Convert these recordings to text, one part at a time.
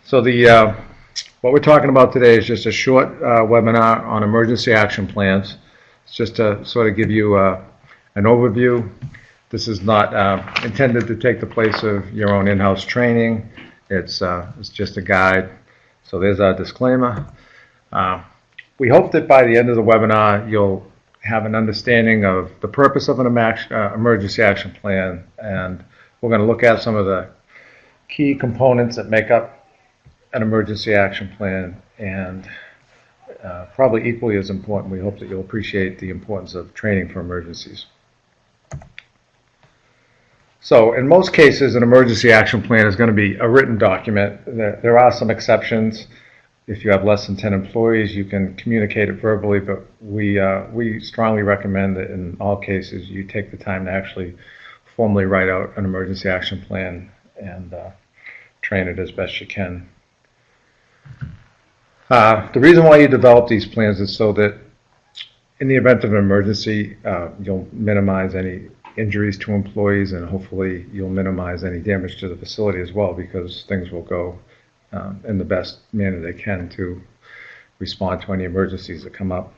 So what we're talking about today is just a short webinar on emergency action plans. It's just to sort of give you an overview. This is not intended to take the place of your own in-house training. It's just a guide. So there's our disclaimer. We hope that by the end of the webinar you'll have an understanding of the purpose of an emergency action plan, and we're going to look at some of the key components that make up an emergency action plan, and probably equally as important, we hope that you'll appreciate the importance of training for emergencies. So in most cases, an emergency action plan is going to be a written document. There are some exceptions. If you have less than 10 employees, you can communicate it verbally, but we strongly recommend that in all cases you take the time to actually formally write out an emergency action plan and train it as best you can. The reason why you develop these plans is so that in the event of an emergency, you'll minimize any injuries to employees, and hopefully you'll minimize any damage to the facility as well, because things will go in the best manner they can to respond to any emergencies that come up.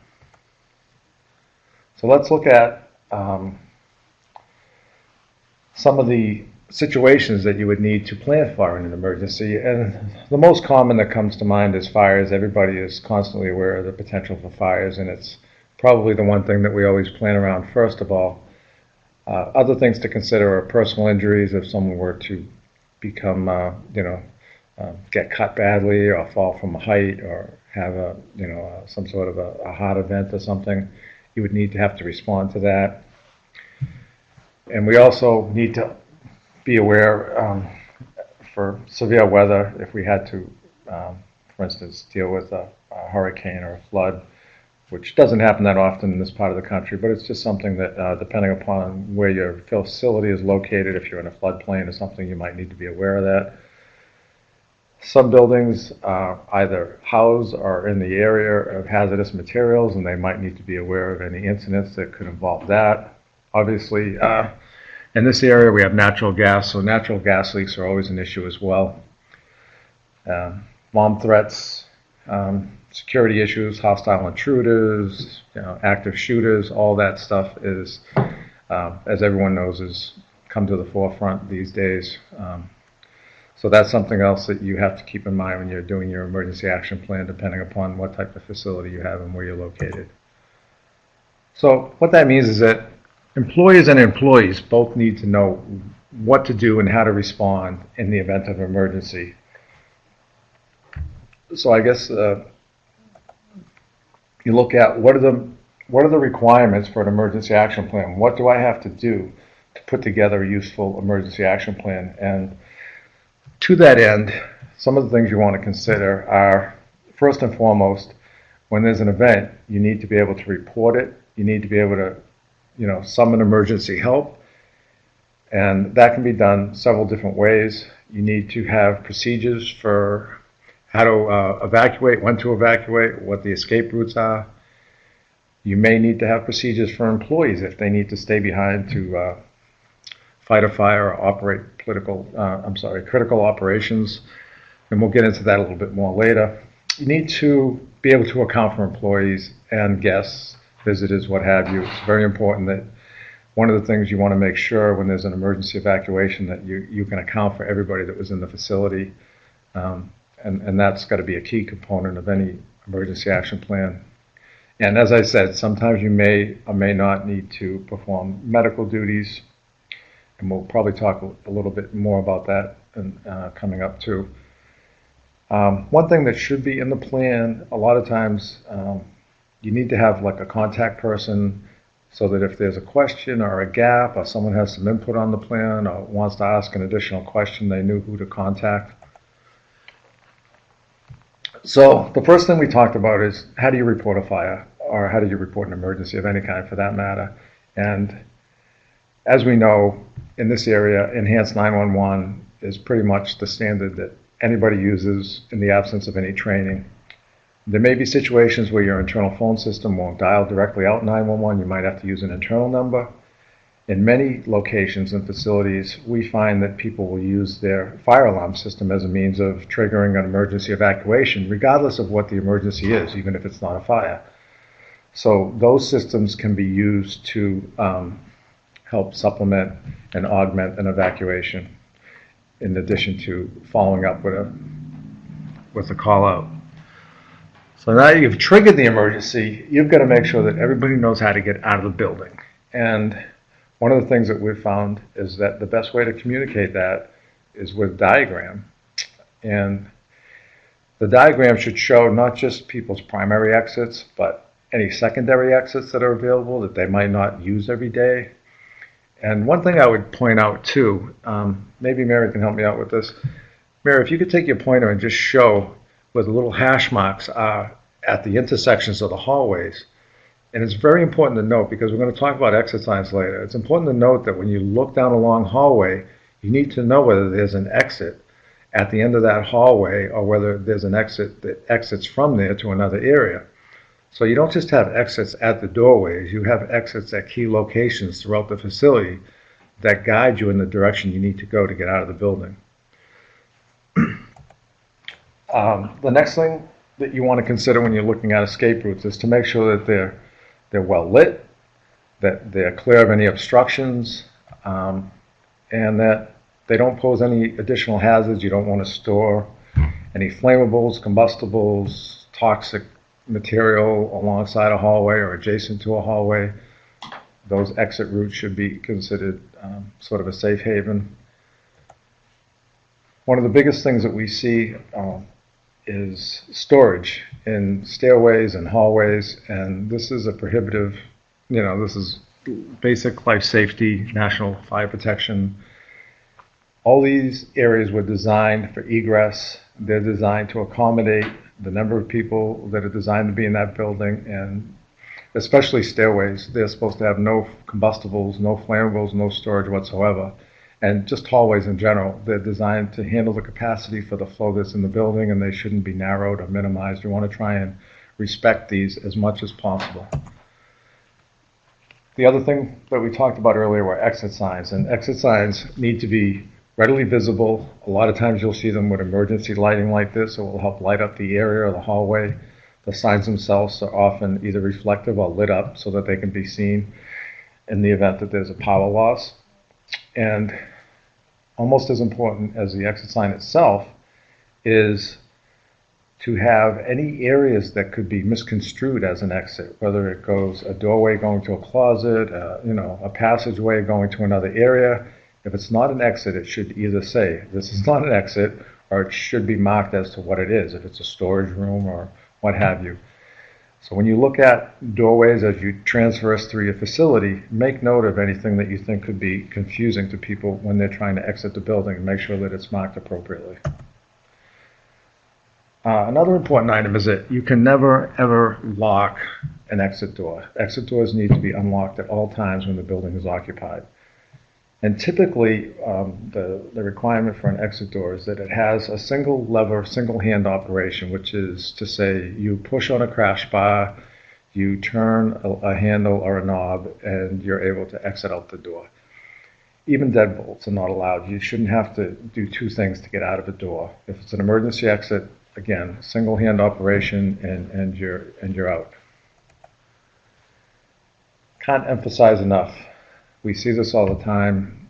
So let's look at some of the situations that you would need to plan for in an emergency, and the most common that comes to mind is fires. Everybody is constantly aware of the potential for fires, and it's probably the one thing that we always plan around first of all. Other things to consider are personal injuries. If someone were to become, get cut badly or fall from a height or have some sort of a heart event or something, you would need to have to respond to that. And we also need to be aware for severe weather. If we had to, for instance, deal with a hurricane or a flood, which doesn't happen that often in this part of the country, but it's just something that, depending upon where your facility is located, if you're in a floodplain or something, you might need to be aware of that. Some buildings either house or in the area of hazardous materials, and they might need to be aware of any incidents that could involve that. Obviously, in this area we have natural gas, so natural gas leaks are always an issue as well. Bomb threats, security issues, hostile intruders, active shooters, all that stuff is, as everyone knows, has come to the forefront these days. So that's something else that you have to keep in mind when you're doing your emergency action plan, depending upon what type of facility you have and where you're located. So what that means is that employees and employees both need to know what to do and how to respond in the event of an emergency. So I guess you look at what are the requirements for an emergency action plan? What do I have to do to put together a useful emergency action plan? And to that end, some of the things you want to consider are, first and foremost, when there's an event, you need to be able to report it. You need to be able to summon emergency help, and that can be done several different ways. You need to have procedures for how to evacuate, when to evacuate, what the escape routes are. You may need to have procedures for employees if they need to stay behind to fight a fire or operate critical operations, and we'll get into that a little bit more later. You need to be able to account for employees and guests, visitors, what have you. It's very important that one of the things you want to make sure when there's an emergency evacuation that you can account for everybody that was in the facility, and that's got to be a key component of any emergency action plan. And as I said, sometimes you may or may not need to perform medical duties, and we'll probably talk a little bit more about that coming up too. One thing that should be in the plan, a lot of times you need to have like a contact person, so that if there's a question or a gap or someone has some input on the plan or wants to ask an additional question, they knew who to contact. So the first thing we talked about is, how do you report a fire, or how do you report an emergency of any kind for that matter? And as we know, in this area, Enhanced 911 is pretty much the standard that anybody uses in the absence of any training. There may be situations where your internal phone system won't dial directly out 911. You might have to use an internal number. in many locations and facilities, we find that people will use their fire alarm system as a means of triggering an emergency evacuation, regardless of what the emergency is, even if it's not a fire. So those systems can be used to help supplement and augment an evacuation, in addition to following up with a call out. So now you've triggered the emergency, you've got to make sure that everybody knows how to get out of the building. And one of the things that we've found is that the best way to communicate that is with diagram. And the diagram should show not just people's primary exits, but any secondary exits that are available that they might not use every day. And one thing I would point out too, maybe Mary can help me out with this. Mary, if you could take your pointer and just show where the little hash marks are at the intersections of the hallways. And it's very important to note, because we're going to talk about exit signs later, it's important to note that when you look down a long hallway, you need to know whether there's an exit at the end of that hallway or whether there's an exit that exits from there to another area. So you don't just have exits at the doorways, you have exits at key locations throughout the facility that guide you in the direction you need to go to get out of the building. The next thing that you want to consider when you're looking at escape routes is to make sure that they're well lit, that they're clear of any obstructions, and that they don't pose any additional hazards. You don't want to store any flammables, combustibles, toxic material alongside a hallway or adjacent to a hallway. Those exit routes should be considered sort of a safe haven. One of the biggest things that we see is storage in stairways and hallways, and this is a prohibitive, this is basic life safety, national fire protection. All these areas were designed for egress. They're designed to accommodate the number of people that are designed to be in that building, and especially stairways. They're supposed to have no combustibles, no flammables, no storage whatsoever. And just hallways in general, they're designed to handle the capacity for the flow that's in the building, and they shouldn't be narrowed or minimized. You want to try and respect these as much as possible. The other thing that we talked about earlier were exit signs, and exit signs need to be readily visible. A lot of times you'll see them with emergency lighting like this. It will help light up the area or the hallway. The signs themselves are often either reflective or lit up so that they can be seen in the event that there's a power loss. And almost as important as the exit sign itself is to have any areas that could be misconstrued as an exit, whether it goes a doorway going to a closet, a passageway going to another area. If it's not an exit, it should either say this is not an exit, or it should be marked as to what it is, if it's a storage room or what have you. So when you look at doorways as you transverse through your facility, make note of anything that you think could be confusing to people when they're trying to exit the building, and make sure that it's marked appropriately. Another important item is that you can never, ever lock an exit door. Exit doors need to be unlocked at all times when the building is occupied. And typically, the requirement for an exit door is that it has a single lever, single hand operation, which is to say you push on a crash bar, you turn a handle or a knob, and you're able to exit out the door. Even deadbolts are not allowed. You shouldn't have to do two things to get out of a door. If it's an emergency exit, again, single hand operation, and you're out. Can't emphasize enough. We see this all the time.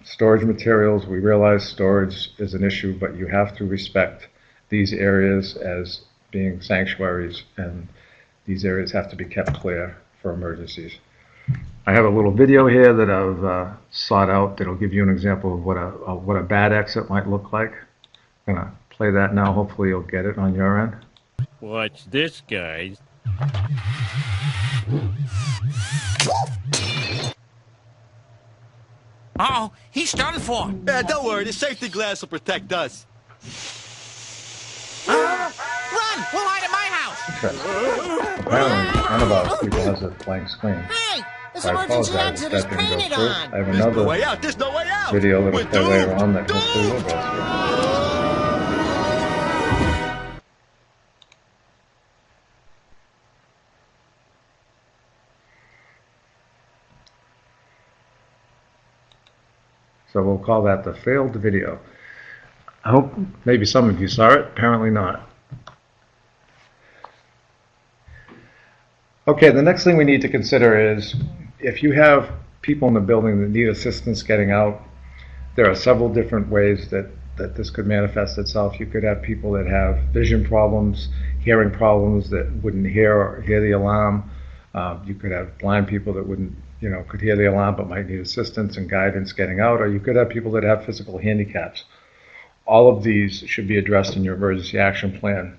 Storage materials, we realize storage is an issue, but you have to respect these areas as being sanctuaries, and these areas have to be kept clear for emergencies. I have a little video here that I've sought out that'll give you an example of what a bad exit might look like. I'm going to play that now. Hopefully you'll get it on your end. Watch this, guys. Uh-oh, he's done for. Don't worry, the safety glass will protect us. Run! We'll hide at my house! Interesting. Apparently, one of our people has a blank screen. Hey! This So I emergency apologize if exit is that didn't go painted through. on! I have There's no another way out, there's no way out! video that'll We're play later doomed. on that hopefully will go through. So we'll call that the failed video. I hope maybe some of you saw it, apparently not. Okay, the next thing we need to consider is if you have people in the building that need assistance getting out, there are several different ways that this could manifest itself. You could have people that have vision problems, hearing problems that wouldn't hear the alarm. You could have blind people that wouldn't, could hear the alarm but might need assistance and guidance getting out, or you could have people that have physical handicaps. All of these should be addressed in your emergency action plan,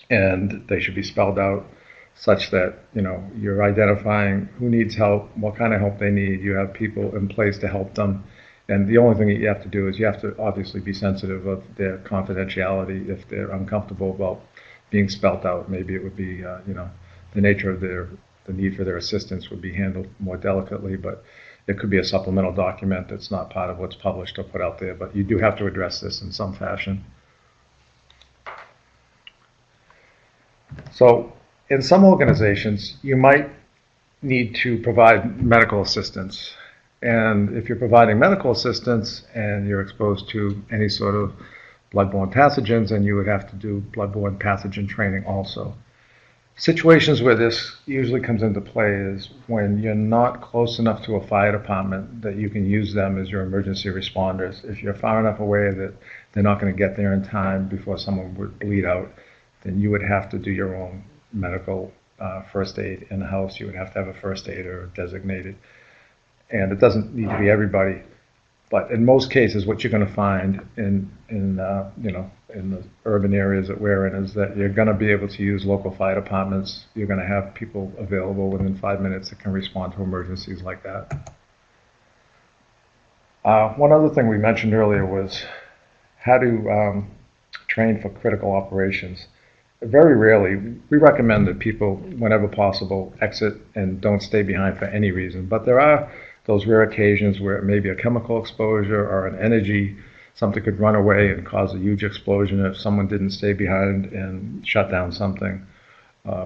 and they should be spelled out such that you're identifying who needs help, what kind of help they need. You have people in place to help them, and the only thing that you have to do is you have to obviously be sensitive of their confidentiality. If they're uncomfortable about being spelled out, maybe it would be the nature of the need for their assistance would be handled more delicately, but it could be a supplemental document that's not part of what's published or put out there, but you do have to address this in some fashion. So in some organizations, you might need to provide medical assistance. And if you're providing medical assistance and you're exposed to any sort of bloodborne pathogens, then you would have to do bloodborne pathogen training also. Situations where this usually comes into play is when you're not close enough to a fire department that you can use them as your emergency responders. If you're far enough away that they're not going to get there in time before someone would bleed out, then you would have to do your own medical first aid in the house. You would have to have a first aider designated. And it doesn't need to be everybody, but in most cases, what you're going to find in the urban areas that we're in is that you're going to be able to use local fire departments. You're going to have people available within 5 minutes that can respond to emergencies like that. One other thing we mentioned earlier was how to train for critical operations. Very rarely, we recommend that people, whenever possible, exit and don't stay behind for any reason. But there are those rare occasions where it may be a chemical exposure or an energy, something could run away and cause a huge explosion if someone didn't stay behind and shut down something.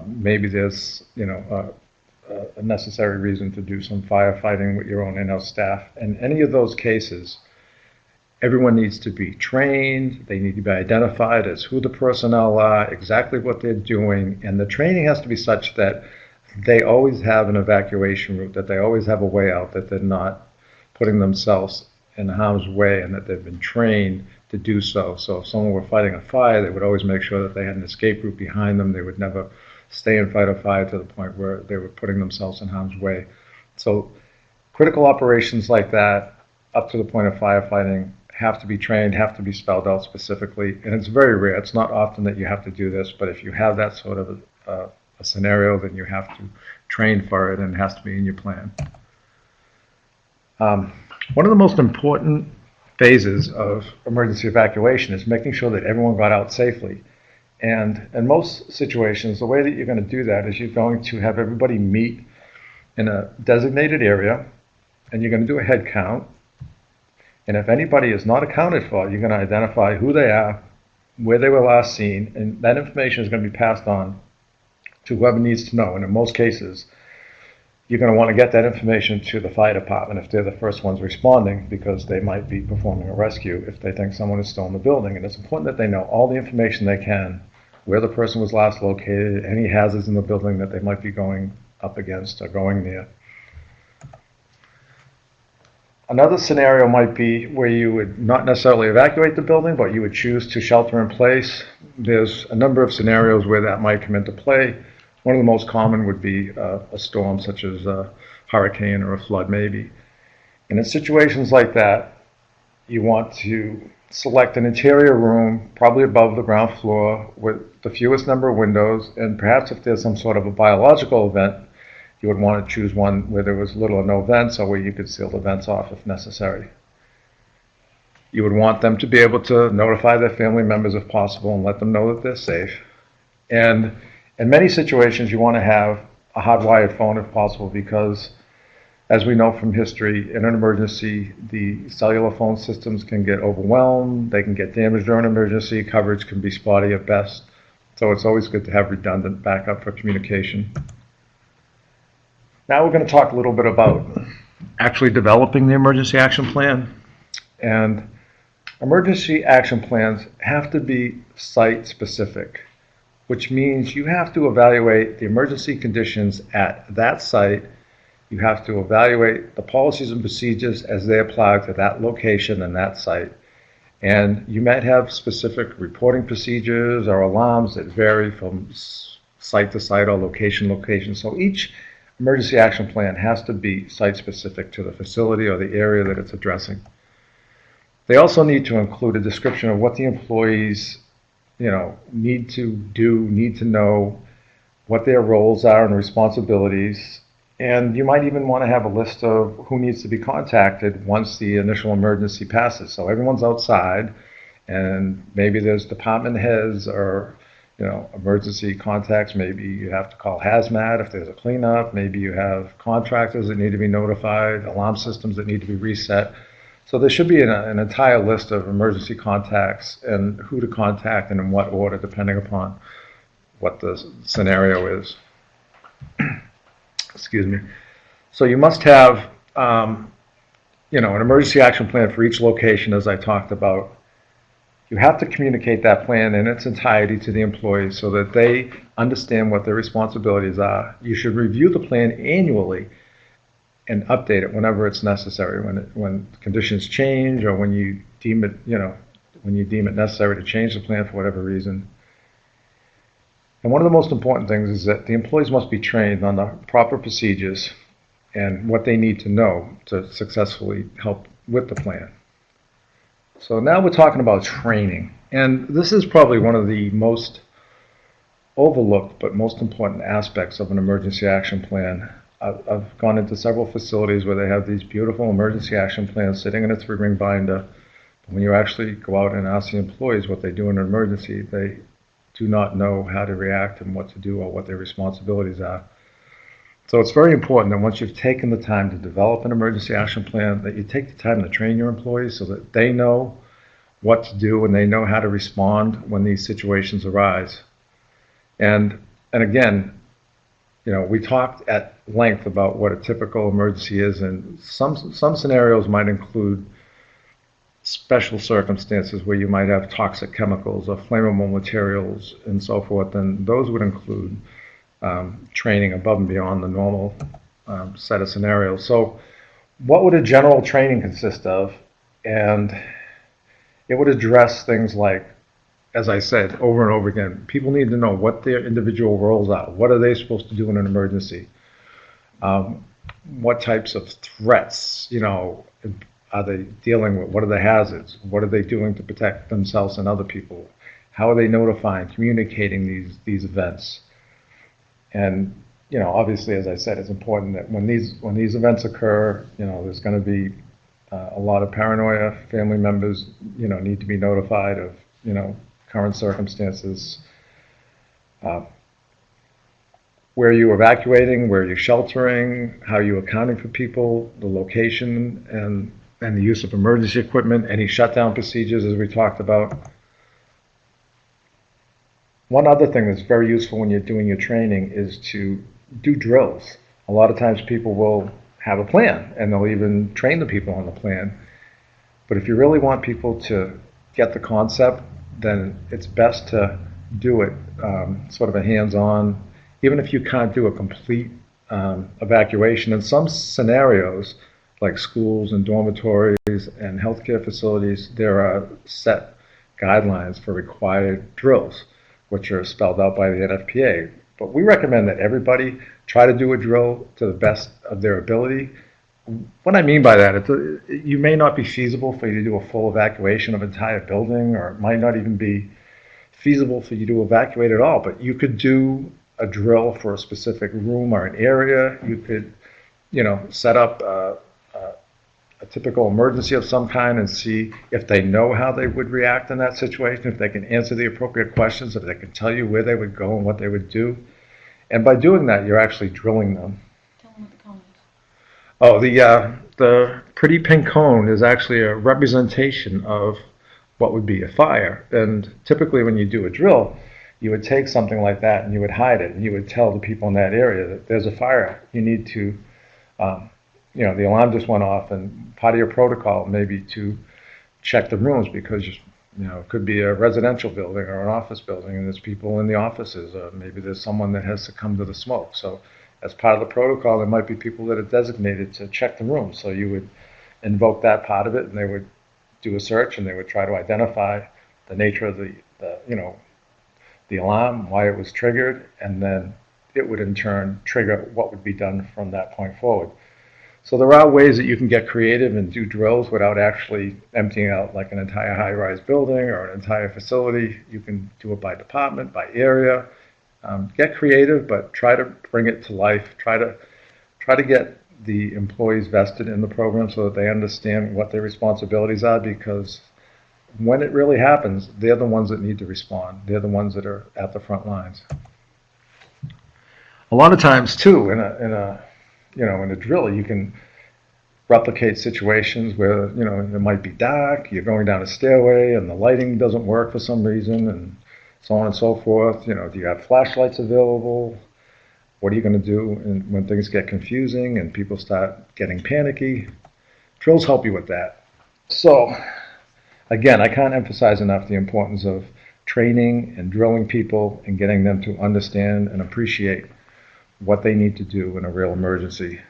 Maybe there's, a necessary reason to do some firefighting with your own in-house staff. In any of those cases, everyone needs to be trained. They need to be identified as who the personnel are, exactly what they're doing, and the training has to be such that they always have an evacuation route, that they always have a way out, that they're not putting themselves in harm's way, and that they've been trained to do so. So if someone were fighting a fire, they would always make sure that they had an escape route behind them. They would never stay and fight a fire to the point where they were putting themselves in harm's way. So critical operations like that, up to the point of firefighting, have to be trained, have to be spelled out specifically, and it's very rare. It's not often that you have to do this, but if you have that sort of a scenario, then you have to train for it, and it has to be in your plan. One of the most important phases of emergency evacuation is making sure that everyone got out safely. And in most situations, the way that you're going to do that is you're going to have everybody meet in a designated area, and you're going to do a head count. And if anybody is not accounted for, you're going to identify who they are, where they were last seen, and that information is going to be passed on to whoever needs to know. And in most cases, you're going to want to get that information to the fire department if they're the first ones responding, because they might be performing a rescue if they think someone is still in the building. And it's important that they know all the information they can, where the person was last located, any hazards in the building that they might be going up against or going near. Another scenario might be where you would not necessarily evacuate the building, but you would choose to shelter in place. There's a number of scenarios where that might come into play. One of the most common would be a storm such as a hurricane or a flood maybe. And in situations like that, you want to select an interior room, probably above the ground floor, with the fewest number of windows, and perhaps if there's some sort of a biological event, you would want to choose one where there was little or no vents, or where you could seal the vents off if necessary. You would want them to be able to notify their family members if possible and let them know that they're safe. And in many situations, you want to have a hardwired phone if possible, because as we know from history, in an emergency, the cellular phone systems can get overwhelmed, they can get damaged during an emergency, coverage can be spotty at best. So it's always good to have redundant backup for communication. Now we're going to talk a little bit about actually developing the emergency action plan. And emergency action plans have to be site-specific, which means you have to evaluate the emergency conditions at that site. You have to evaluate the policies and procedures as they apply to that location and that site. And you might have specific reporting procedures or alarms that vary from site to site or location to location. So each emergency action plan has to be site-specific to the facility or the area that it's addressing. They also need to include a description of what the employees, need to do, need to know, what their roles are and responsibilities. And you might even want to have a list of who needs to be contacted once the initial emergency passes. So everyone's outside, and maybe there's department heads or emergency contacts. Maybe you have to call hazmat if there's a cleanup. Maybe you have contractors that need to be notified, alarm systems that need to be reset. So there should be an entire list of emergency contacts and who to contact and in what order, depending upon what the scenario is. Excuse me. So you must have, an emergency action plan for each location, as I talked about. You have to communicate that plan in its entirety to the employees so that they understand what their responsibilities are. You should review the plan annually and update it whenever it's necessary, when conditions change or when you deem it necessary to change the plan for whatever reason. And one of the most important things is that the employees must be trained on the proper procedures and what they need to know to successfully help with the plan. So now we're talking about training. And this is probably one of the most overlooked but most important aspects of an emergency action plan. I've gone into several facilities where they have these beautiful emergency action plans sitting in a 3-ring binder. But when you actually go out and ask the employees what they do in an emergency, they do not know how to react and what to do or what their responsibilities are. So it's very important that once you've taken the time to develop an emergency action plan, that you take the time to train your employees so that they know what to do and they know how to respond when these situations arise. And again, we talked at length about what a typical emergency is, and some scenarios might include special circumstances where you might have toxic chemicals or flammable materials and so forth, and those would include training above and beyond the normal set of scenarios. So what would a general training consist of? And it would address things like, as I said over and over again, people need to know what their individual roles are. What are they supposed to do in an emergency? What types of threats, are they dealing with? What are the hazards? What are they doing to protect themselves and other people? How are they notifying, communicating these events? And obviously, as I said, it's important that when these events occur, there's going to be a lot of paranoia. Family members, need to be notified of, current circumstances. Where are you evacuating? Where are you sheltering? How are you accounting for people? The location and the use of emergency equipment, any shutdown procedures, as we talked about. One other thing that's very useful when you're doing your training is to do drills. A lot of times people will have a plan, and they'll even train the people on the plan. But if you really want people to get the concept, then it's best to do it sort of a hands-on, even if you can't do a complete evacuation. In some scenarios, like schools and dormitories and healthcare facilities, there are set guidelines for required drills, which are spelled out by the NFPA. But we recommend that everybody try to do a drill to the best of their ability. What I mean by that, you may not be feasible for you to do a full evacuation of an entire building, or it might not even be feasible for you to evacuate at all, but you could do a drill for a specific room or an area. You could, set up a typical emergency of some kind and see if they know how they would react in that situation, if they can answer the appropriate questions, if they can tell you where they would go and what they would do. And by doing that, you're actually drilling them. Tell them what the cone is. Oh, the pretty pink cone is actually a representation of what would be a fire. And typically when you do a drill, you would take something like that and you would hide it, and you would tell the people in that area that there's a fire. You need to, the alarm just went off, and part of your protocol may be to check the rooms because, it could be a residential building or an office building and there's people in the offices, or maybe there's someone that has succumbed to the smoke. So as part of the protocol, there might be people that are designated to check the room. So you would invoke that part of it and they would do a search and they would try to identify the nature of the alarm, why it was triggered, and then it would in turn trigger what would be done from that point forward. So there are ways that you can get creative and do drills without actually emptying out like an entire high-rise building or an entire facility. You can do it by department, by area. Get creative, but try to bring it to life. Try to get the employees vested in the program so that they understand what their responsibilities are, because when it really happens, they're the ones that need to respond. They're the ones that are at the front lines. A lot of times, too, in a drill, you can replicate situations where, it might be dark, you're going down a stairway and the lighting doesn't work for some reason, and so on and so forth. Do you have flashlights available? What are you going to do when things get confusing and people start getting panicky? Drills help you with that. So, again, I can't emphasize enough the importance of training and drilling people and getting them to understand and appreciate what they need to do in a real emergency.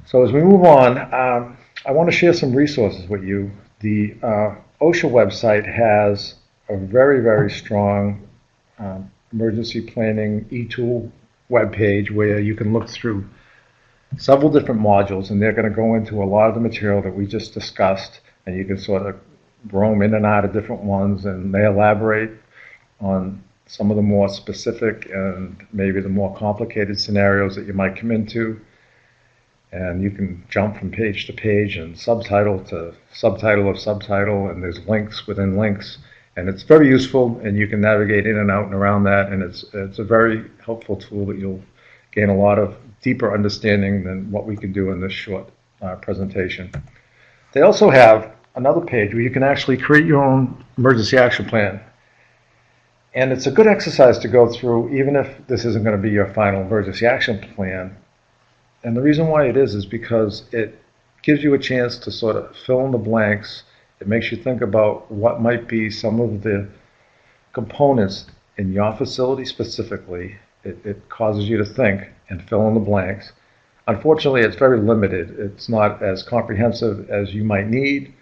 So as we move on, I want to share some resources with you. The OSHA website has a very, very strong emergency planning e-tool webpage where you can look through several different modules, and they're going to go into a lot of the material that we just discussed, and you can sort of roam in and out of different ones, and they elaborate on some of the more specific and maybe the more complicated scenarios that you might come into. And you can jump from page to page and subtitle to subtitle of subtitle, and there's links within links. And it's very useful, and you can navigate in and out and around that, and it's a very helpful tool that you'll gain a lot of deeper understanding than what we can do in this short presentation. They also have another page where you can actually create your own emergency action plan. And it's a good exercise to go through, even if this isn't going to be your final emergency action plan. And the reason why it is because it gives you a chance to sort of fill in the blanks. It makes you think about what might be some of the components in your facility specifically. It causes you to think and fill in the blanks. Unfortunately, it's very limited. It's not as comprehensive as you might need,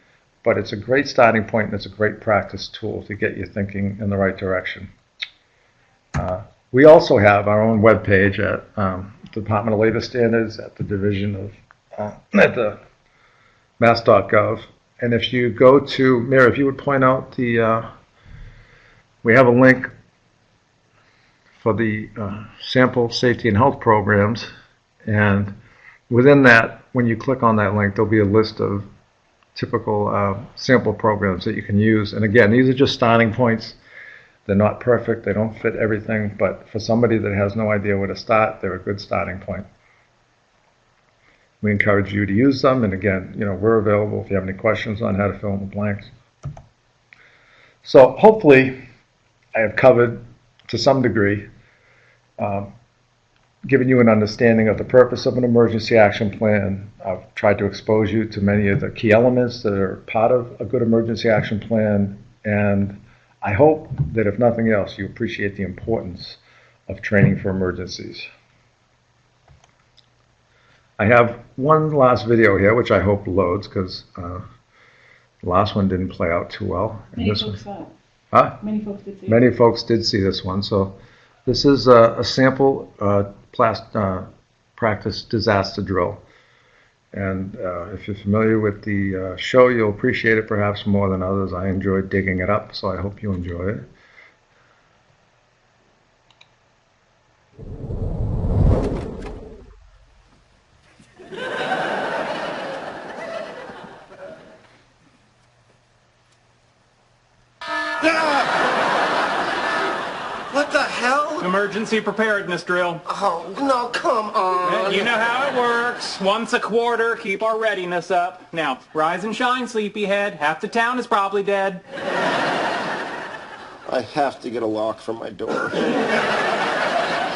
but it's a great starting point and it's a great practice tool to get you thinking in the right direction. We also have our own webpage at Department of Labor Standards, at the division of, at the mass.gov. And if you go to, Mary, if you would point out we have a link for the sample safety and health programs. And within that, when you click on that link, there'll be a list of typical sample programs that you can use. And again, these are just starting points. They're not perfect. They don't fit everything. But for somebody that has no idea where to start, they're a good starting point. We encourage you to use them. And again, we're available if you have any questions on how to fill in the blanks. So hopefully I have covered, to some degree, given you an understanding of the purpose of an emergency action plan. I've tried to expose you to many of the key elements that are part of a good emergency action plan, and I hope that if nothing else, you appreciate the importance of training for emergencies. I have one last video here, which I hope loads, because the last one didn't play out too well. Many folks saw it. Huh? Many folks did see it. Many folks did see this one. So this is a sample practice disaster drill. And if you're familiar with the show, you'll appreciate it perhaps more than others. I enjoyed digging it up, so I hope you enjoy it. What the hell? Emergency preparedness drill. Oh, no, come on. You know how it works. Once a quarter, keep our readiness up. Now, rise and shine, sleepyhead. Half the town is probably dead. I have to get a lock from my door.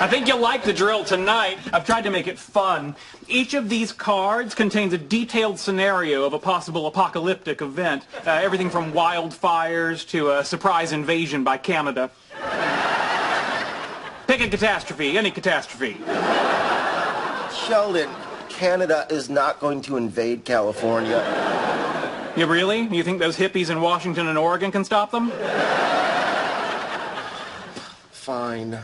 I think you'll like the drill tonight. I've tried to make it fun. Each of these cards contains a detailed scenario of a possible apocalyptic event. Everything from wildfires to a surprise invasion by Canada. Pick a catastrophe, any catastrophe. Sheldon, Canada is not going to invade California. You really? You think those hippies in Washington and Oregon can stop them? Fine.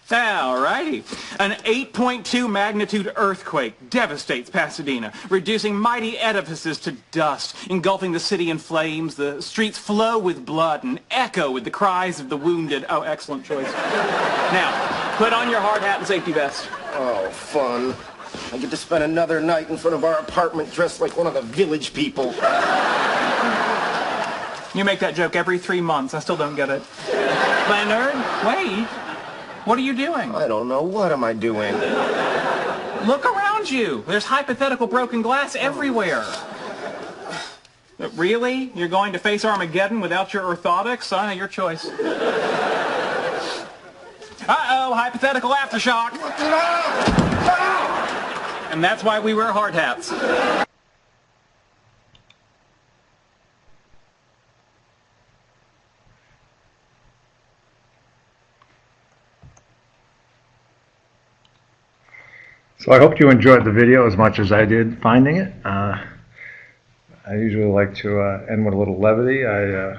Alrighty. An 8.2 magnitude earthquake devastates Pasadena, reducing mighty edifices to dust, engulfing the city in flames. The streets flow with blood and echo with the cries of the wounded. Oh, excellent choice. Now, put on your hard hat and safety vest. Oh, fun. I get to spend another night in front of our apartment dressed like one of the village people. You make that joke every 3 months. I still don't get it. Leonard, wait. What are you doing? I don't know. What am I doing? Look around you. There's hypothetical broken glass everywhere. Really? You're going to face Armageddon without your orthotics? Your choice. Uh-oh, hypothetical aftershock. And that's why we wear hard hats. So I hope you enjoyed the video as much as I did finding it. I usually like to end with a little levity. I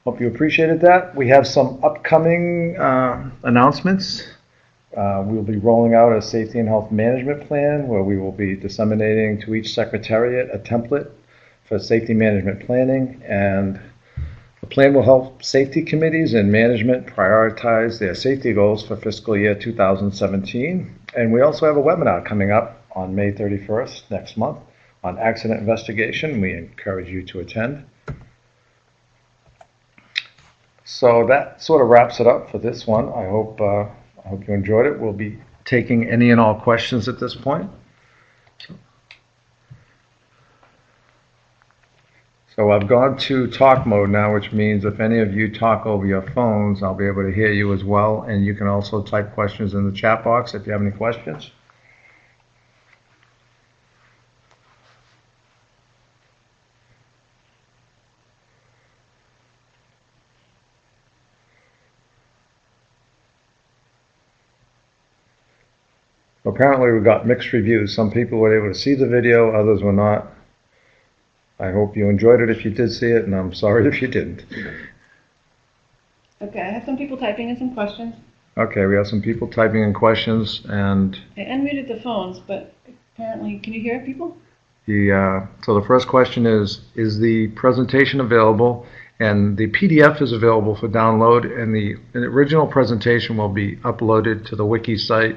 hope you appreciated that. We have some upcoming announcements. We'll be rolling out a safety and health management plan where we will be disseminating to each secretariat a template for safety management planning, and the plan will help safety committees and management prioritize their safety goals for fiscal year 2017. And we also have a webinar coming up on May 31st next month on accident investigation. We encourage you to attend. So that sort of wraps it up for this one. I hope you enjoyed it. We'll be taking any and all questions at this point. So I've gone to talk mode now, which means if any of you talk over your phones, I'll be able to hear you as well. And you can also type questions in the chat box if you have any questions. Apparently we got mixed reviews. Some people were able to see the video, others were not. I hope you enjoyed it if you did see it, and I'm sorry if you didn't. Okay, I have some people typing in some questions. Okay, we have some people typing in questions, and I unmuted the phones, but apparently, can you hear people? so the first question is the presentation available? And the PDF is available for download, and the original presentation will be uploaded to the wiki site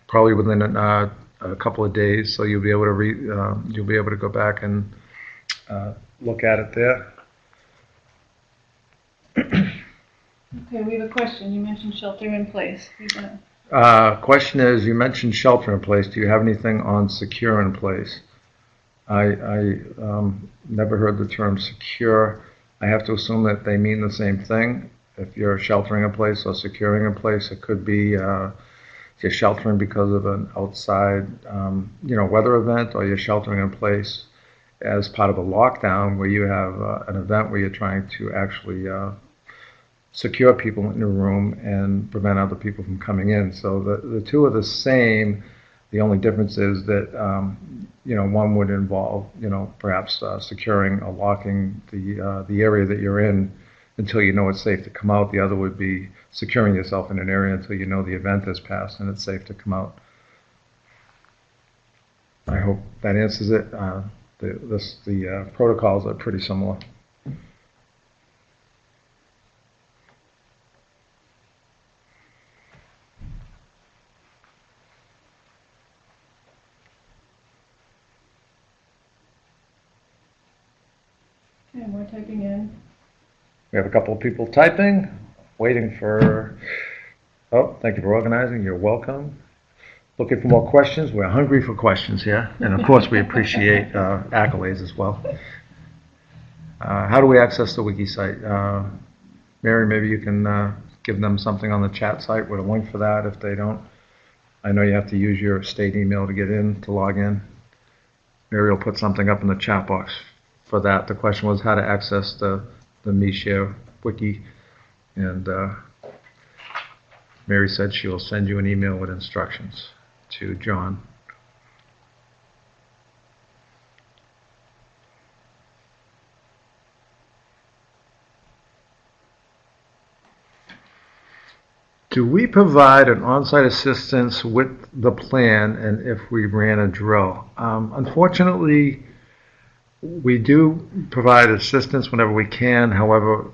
probably within a couple of days, so you'll be able to go back and look at it there. Okay, we have a question. You mentioned shelter in place. Question is, you mentioned shelter in place. Do you have anything on secure in place? I never heard the term secure. I have to assume that they mean the same thing. If you're sheltering in place or securing in place, it could be you're sheltering because of an outside weather event, or you're sheltering in place as part of a lockdown where you have an event where you're trying to actually secure people in a room and prevent other people from coming in. So the two are the same. The only difference is that one would involve perhaps securing or locking the area that you're in until you know it's safe to come out. The other would be securing yourself in an area until you know the event has passed and it's safe to come out. I hope that answers it. The protocols are pretty similar. Okay, more typing in. We have a couple of people typing, waiting for, thank you for organizing, you're welcome. Looking for more questions, we're hungry for questions here, and of course we appreciate accolades as well. How do we access the wiki site? Mary, maybe you can give them something on the chat site with a link for that if they don't. I know you have to use your state email to get in, to log in. Mary will put something up in the chat box for that. The question was how to access the MeShare wiki, and Mary said she will send you an email with instructions to John. Do we provide an on-site assistance with the plan and if we ran a drill? Unfortunately, we do provide assistance whenever we can. However,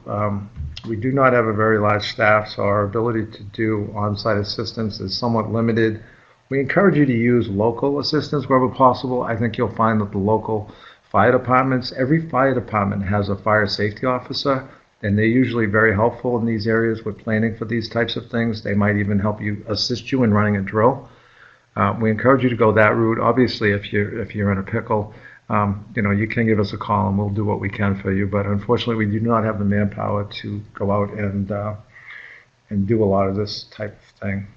we do not have a very large staff, so our ability to do on-site assistance is somewhat limited. We encourage you to use local assistance wherever possible. I think you'll find that the local fire departments, every fire department has a fire safety officer, and they're usually very helpful in these areas with planning for these types of things. They might even help you, assist you in running a drill. We encourage you to go that route. Obviously, if you're in a pickle, you can give us a call and we'll do what we can for you. But unfortunately, we do not have the manpower to go out and do a lot of this type of thing.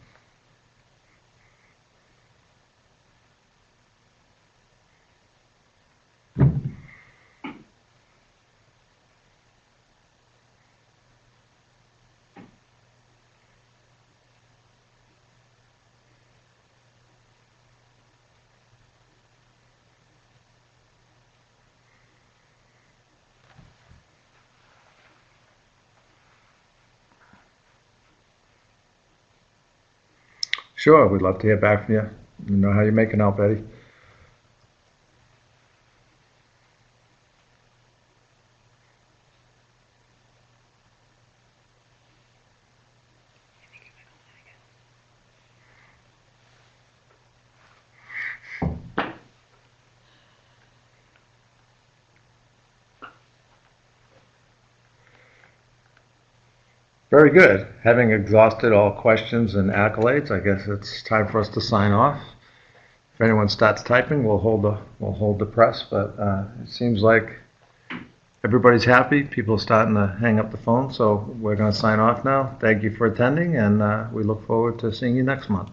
Sure, we'd love to hear back from you. You know how you're making out, Betty. Very good. Having exhausted all questions and accolades, I guess it's time for us to sign off. If anyone starts typing, we'll hold the press. But it seems like everybody's happy. People are starting to hang up the phone, so we're going to sign off now. Thank you for attending, and we look forward to seeing you next month.